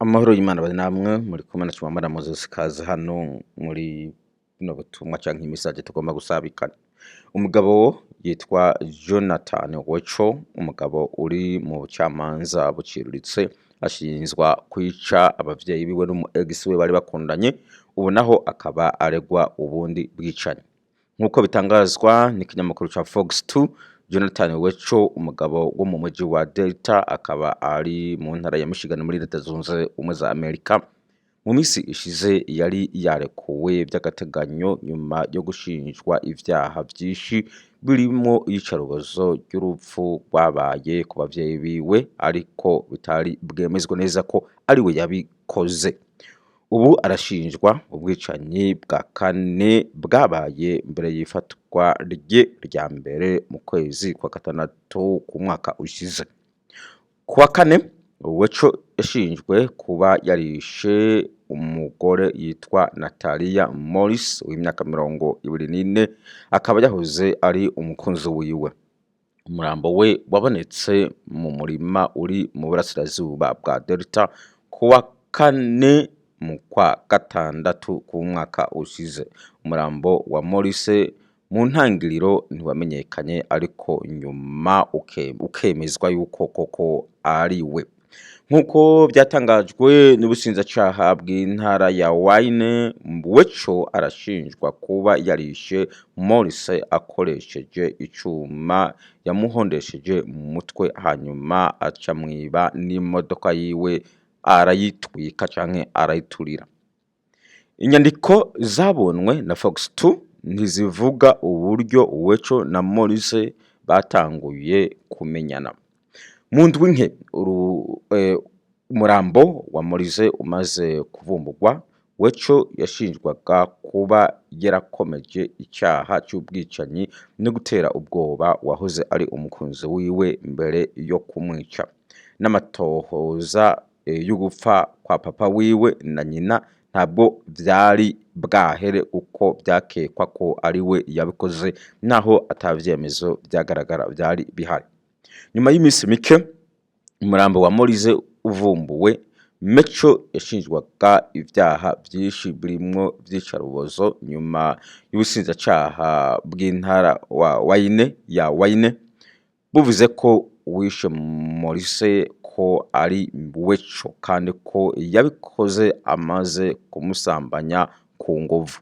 Amahoro y'Imana bari namwe muri kumwe na Chimamanda Moses kaze hano muri buno butumwa canke imisaje tugomba gusabikana. Umugabo yitwa Jonathan Wecho, umugabo uri mu bucamanza buciriritse ashinzwa kwica abavyeyi biwe n'umu ex we bari bakundanye, ubu naho akaba aregwa ubundi bwicanyi. Nkuko bitangazwa n'ikinyamakuru ca Fox 2, Jonathan Wecho, umugabo wo mu muji wa Delta, akaba ari mu ntara ya Michigan muri Leta Zunze Ubumwe za Amerika. Mu misi ishize yari yarekuwe by'agateganyo nyuma yo gushinjwa ivyaha vyinshi birimo iyicarubozo ry'urupfu rwabaye ku bavyeyi biwe, ariko bitari bwemezwe neza ko ari we yabikoze. Ubu arashinjwa ubwicanyi bwa kane bwabaye mbere y'ifatwa rye rya mbere mu kwezi kwa gatandatu ku mwaka ushize. Kuwa kane, Wecho yashinjwe kuba yarishe umugore yitwa Natalia Morris w'imyaka 24, akaba yahoze ari umukunzi wiwe. Umurambo we wabonetse mu murima uri mu burasirazuba bwa Delta kuwa kane mu kwa gatandatu ku mwaka ushize. Umurambo wa Morris mu ntangiriro ntiwamenyekanye, ariko nyuma ukemezwa yuko koko ari we. Nkuko byatangajwe n'ubushinjacaha bw'intara ya Wayne, Wecho arashinjwa kuba yarishe Morris akoresheje icuma yamuhondesheje mu mutwe, hanyuma aca mwiba n'imodoka yiwe arayitwika canke arayiturira. Inyandiko zabonwe na Fox 2 ntizivuga uburyo Wecho na Morris batanguye kumenyana. Mu ndwi nke umurambo wa Morris umaze kuvumburwa, Wecho yashinjwaga kuba yarakomeje icyaha cy'ubwicanyi no gutera ubwoba wahoze ari umukunzi wiwe mbere yo kumwica. N'amatohoza y'ugupfa kwa papa wiwe na nyina ntabwo byari bwahere uko byakekwa ko ari we yabikoze, naho atavyemezo byagaragara byari bihari. Nyuma y'imisi mike umurambo wa Morris uvumbuwe, Wecho yashinjwaga ivyaha vyinshi birimwo vyicarubozo nyuma y'ubushinjacaha bw'intara wa Wayne buvuze ko wishe Morris ko ari Wecho kandi ko yabikoze amaze kumusambanya ku nguvu.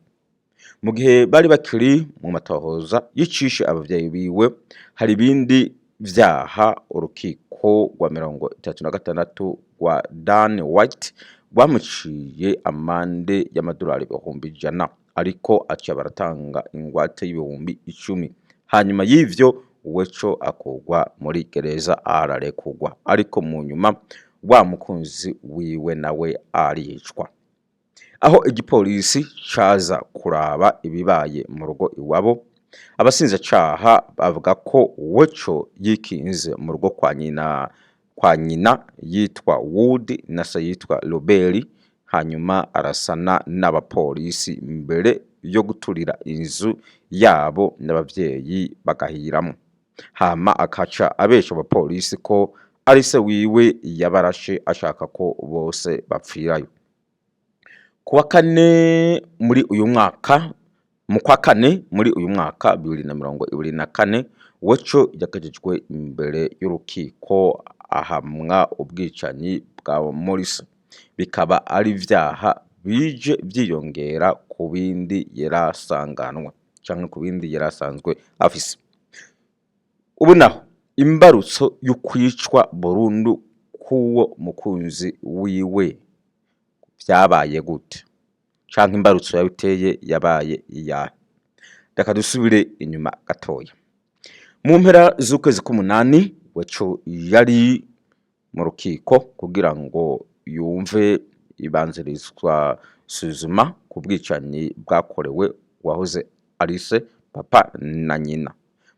Mu gihe bari bakiri mu matohoza yicishe abavyeyi biwe, hari ibindi vyaha urukiko rwa 36 rwa Dan White rwamuciye amande y'amadolari 100,000, ariko aca baratanga ingwate y'ibihumbi 10. Hanyuma y'ivyo Wecho akogwa muri gereza ararekugwa, ariko mu nyuma wa mukunzi wiwe nawe aricwa. Aho igipolisi caza kuraba ibibaye mu rugo iwabo, abasinzacaha bavuga ko Wecho yikinze mu rugo kwa nyina yitwa Wood na se yitwa Robert, hanyuma arasana n'abapolisi mbere yo guturira inzu yabo n'abavyeyi bagahiramo. Hama akaca abesha abapolisi ko ari se wiwe yabarashe ashaka ko bose bapfirayo. Kuwa kane muri uyu mwaka, mu kwa kane muri uyu mwaka 2024, Wecho yakajijwe imbere y'urukiko ahamwa ubwicanyi bwa Morris. Bikaba ari vyaha bije vyiyongera ku bindi yarasanganwa canke ku bindi yarasanzwe afise. Ubu naho imbarutso y'ukwicwa burundu kuwo mukunzi wiwe vyabaye gute, canke imbarutso yabiteye yabaye iyahe? Reka dusubire inyuma gatoya. Mu mpera z'ukwezi k'umunani, Wecho yari mu rukiko kugira ngo yumve ibanzirizwa suzuma ku bwicanyi bwakorewe wahoze ari se, papa na nyina.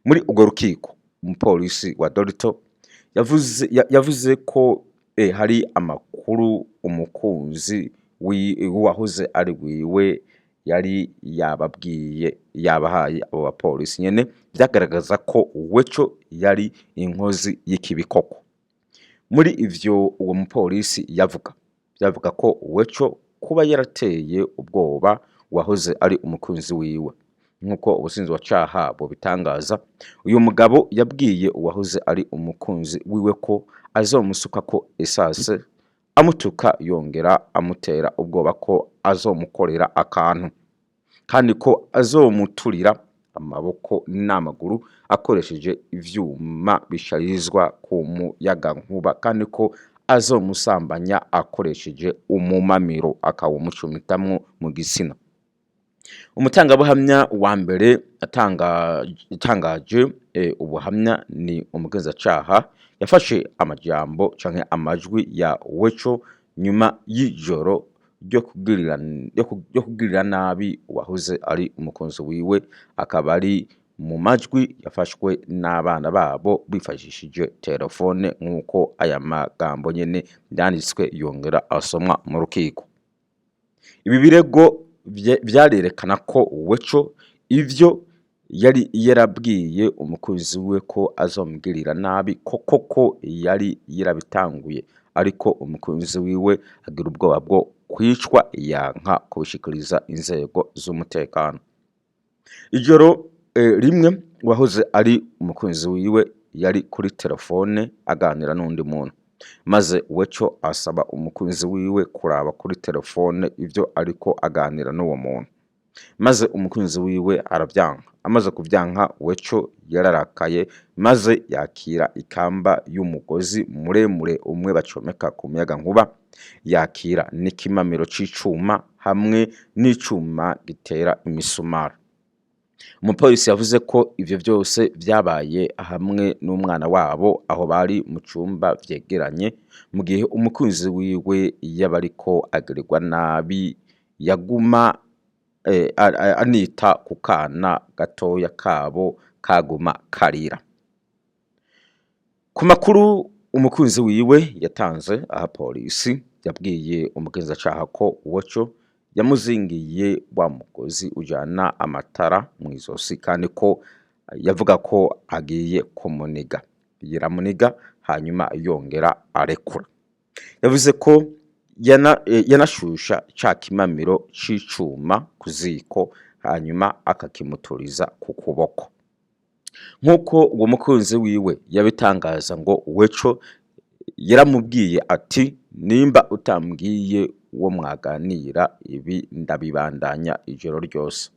Muri urwo rukiko, umupolisi wa Delta yavuze ko hari amakuru umukunzi wahoze ari wiwe yari yabahaye abo bapolisi nyene, byagaragaza ko Wecho yari inkozi y'ikibikoko. Muri ivyo uwo mupolisi yavuga yavuga ko Wecho kuba yarateye ubwoba uwahoze ari umukunzi wiwe. Nk'uko ubushinjacyaha bubitangaza, uyu mugabo yabwiye uwahoze ari umukunzi wiwe ko azomusukako esase, amutuka yongera amutera ubwoba ko azomukorera akantu, kandi ko azomuturira amaboko n'amaguru akoresheje ivyuma bisharizwa ku muyagankuba, kandi ko azomusambanya akoresheje umumamiro akawumucumitamwo mu gitsina. Umutangabuhamya wa mbere yatangaje ubuhamya ni umugenzacyaha yafashe amajambo canke amajwi ya Wecho nyuma y'ijoro ryo kugirira nabi uwahoze ari umukunzi wiwe, akaba ari mu majwi yafashwe n'abana babo bifashishije telefone, nk'uko aya magambo nyene yanditswe yongera asomwa mu rukiko. Ibi birego vyarerekana ko Wecho ivyo yari yarabwiye umukunzi wiwe ko azomugirira nabi koko yari yarabitanguye, ariko umukunzi wiwe agira ubwoba bwo kwicwa yanka kubishikiriza inzego z'umutekano. Ijoro rimwe wahoze ari umukunzi wiwe yari kuri telefone aganira n'undi muntu, maze Wecho asaba umukunzi wiwe kuraba kuri telefone ivyo ariko aganira n'uwo muntu, maze umukunzi wiwe aravyanka. Amaze kuvyanka, Wecho yararakaye maze yakira ikamba y'umugozi muremure umwe bacomeka ku muyagankuba, yakira n'ikimamiro c'icuma hamwe n'icuma gitera imisumari. Umupolisi yavuze ko ivyo vyose vyabaye hamwe n'umwana wabo aho bari mu cumba vyegeranye, mu gihe umukunzi wiwe yaba ariko agirirwa nabi yaguma anita ku kana gatoya kabo kaguma karira. Ku makuru umukunzi wiwe yatanze, aha polisi yabwiye umugenzacyaha ko Wecho yamuzingiye wa mugozi ujana amatara mu izosi, kandi ko yavuga ko agiye kumuniga. Yaramuniga hanyuma yongera arekura. Yavuze ko yanashusha ca kimamiro c'icuma ku ziko hanyuma akakimuturiza ku kuboko. Nk'uko uwo mukunzi wiwe yabitangaza ngo Wecho yaramubwiye ati, nimba utambwiye uwo mwaganira ibi ndabibandanya ijoro ryose.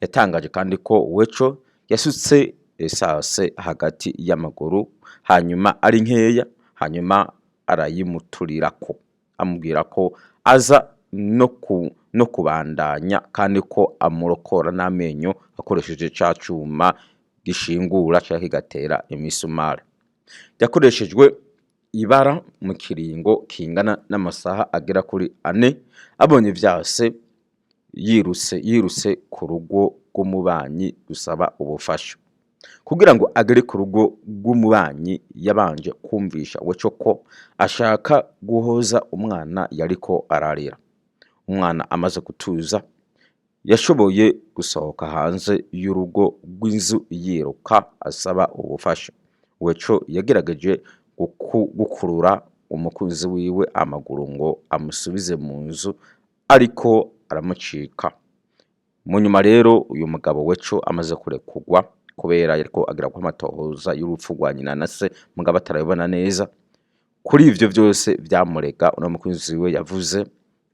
Yatangaje kandi ko Wecho yasutse esase hagati y'amaguru hanyuma ari nkeya, hanyuma arayimuturirako, amubwira ko aza no kubandanya, kandi ko amurokora n'amenyo akoresheje ca cuma gishingura canke kigatera imisumari. Yakoreshejwe ibara mu kiringo kingana n'amasaha agera kuri 4. Abonye vyase yirutse ku rugo rw'umubanyi gusaba ubufasha. Kugira ngo agere ku rugo rw'umubanyi yabanje kumvisha Wecho ko ashaka guhoza umwana yariko ararira. Umwana amaze gutuza yashoboye gusohoka hanze y'urugo rw'inzu yiruka asaba ubufasha. Wecho yagerageje gukurura umukunzi wiwe amaguru ngo amusubize mu nzu, ariko aramucika. Mu nyuma rero uyu mugabo Wecho amaze kurekugwa kubera yariko agira ko amatohoza y'urupfu rwa nyina na se, mugabo atarabibona neza. Kuri ivyo vyose vyamurega uno mukunzi wiwe yavuze,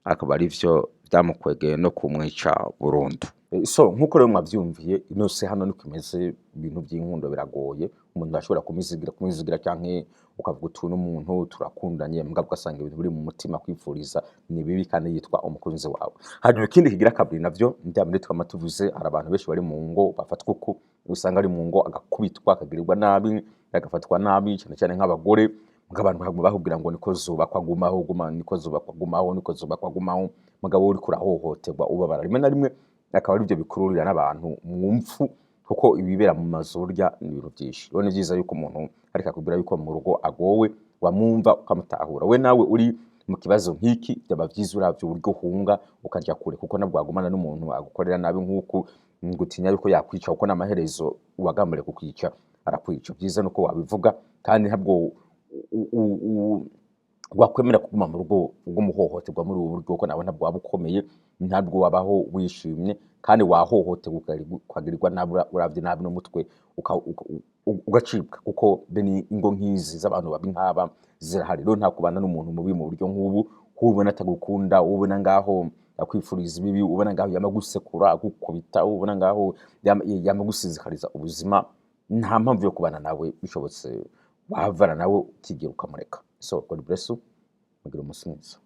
akaba ari vyo vyamukwegeye no kumwica burundu. So nkuko rero mwavyumviye, inose hano niko imeze. Ibintu by'inkundo biragoye, umuntu ashobora kumizigira canke ukavuga utuntu umuntu turakundanye, mugabo ugasanga ibintu biri mu mutima kwifuriza ni bibi kandi yitwa umukunzi wawe. Hanyuma ikindi kigira kabiri navyo ndamure twamatuvuze, hari abantu benshi bari mu ngo bafatwa uko usanga ari mu ngo agakubitwa akagirirwa nabi, agafatwa nabi cyane nk'abagore, mugabo abantu bahubwira ngo niko zuba kwagumaho niko zuba kwagumaho, mugabo uri kurahohoterwa ubabara rimwe na rimwe, akaba ari byo bikururira n'abantu mu mpfu, kuko ibibera mu mazu burya ni ibintu byinshi. Rero ni byiza yuko umuntu ariko akubwira yuko mu rugo agowe wamwumva ukamutahura. We nawe uri mu kibazo nk'iki byaba byiza uravye uburyo uhunga ukajya kure, kuko nabwo agumana n'umuntu agukorera nabi nk'uko ngutinya yuko yakwica, kuko n'amaherezo uwagambare kukwica arakwica. Byiza nuko wabivuga, kandi ntabwo wakwemera kuguma mu rugo ugumuhohoterwa muri ubu buryo, kuko nawe ntabwo waba ukomeye, ntabwo wabaho wishimye, kandi wahohoterwa ukagirirwa nabi, uravye nabi n'umutwe ugacibwa, kuko bene ingo nk'izi z'abantu babi nk'aba zirahari. Rero nta kubana n'umuntu mubi mu buryo nk'ubu, ubona atagukunda, ubona ngaho akwifuriza ibibi, ubona ngaho yama gusekura, agukubita, ubona ngaho yama gusizikariza ubuzima, nta mpamvu yo kubana nawe. Bishobotse wavana nawe ukigira ukamureka. So God bless you, mugire umunsi mwiza.